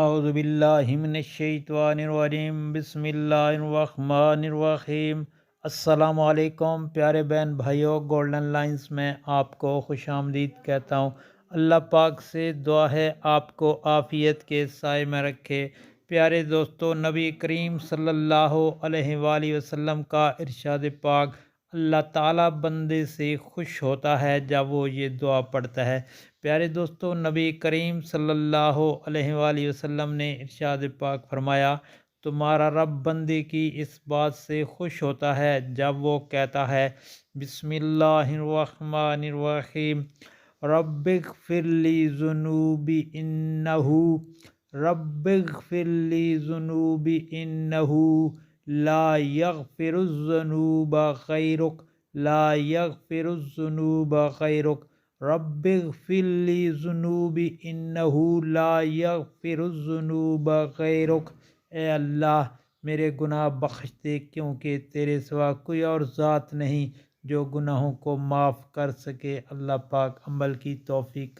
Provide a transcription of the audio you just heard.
اعوذ باللہ من الشیطان الرجیم، بسم اللہ الرحمن الرحیم۔ السلام علیکم پیارے بہن بھائیوں، گولڈن لائنز میں آپ کو خوش آمدید کہتا ہوں۔ اللہ پاک سے دعا ہے آپ کو عافیت کے سائے میں رکھے۔ پیارے دوستو، نبی کریم صلی اللہ علیہ وآلہ وسلم کا ارشاد پاک، اللہ تعالیٰ بندے سے خوش ہوتا ہے جب وہ یہ دعا پڑھتا ہے۔ پیارے دوستو، نبی کریم صلی اللہ علیہ وآلہ وسلم نے ارشاد پاک فرمایا، تمہارا رب بندے کی اس بات سے خوش ہوتا ہے جب وہ کہتا ہے، بسم اللہ الرحمن الرحیم، رب اغفر لی ذنوبی انہو رب اغفر لی ذنوبی انہو لا یغفر الذنوب غیرک لا یغفر الذنوب غیرک رب اغفر لی ذنوبی انہو لا یغفر الذنوب غیرک۔ اے اللہ، میرے گناہ بخش دے، کیونکہ تیرے سوا کوئی اور ذات نہیں جو گناہوں کو معاف کر سکے۔ اللہ پاک عمل کی توفیق